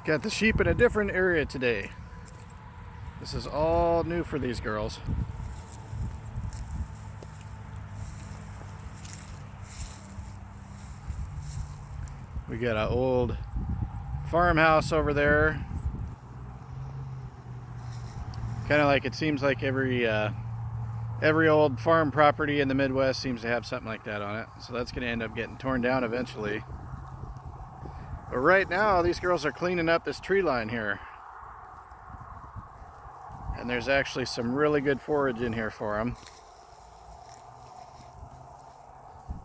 Got the sheep in a different area today. This is all new for these girls. We got an old farmhouse over there. Kind of like, it seems like every old farm property in the Midwest seems to have something like that on it. So that's going to end up getting torn down eventually. But right now, these girls are cleaning up this tree line here. And there's actually some really good forage in here for them.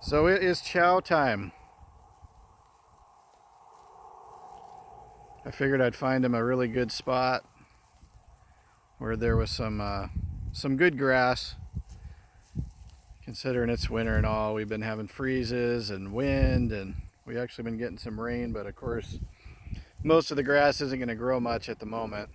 So it is chow time. I figured I'd find them a really good spot where there was some good grass. Considering it's winter and all, we've been having freezes and wind, and we actually been getting some rain, but of course most of the grass isn't going to grow much at the moment.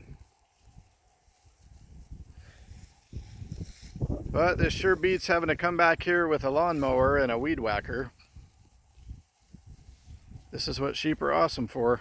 But this sure beats having to come back here with a lawnmower and a weed whacker. This is what sheep are awesome for.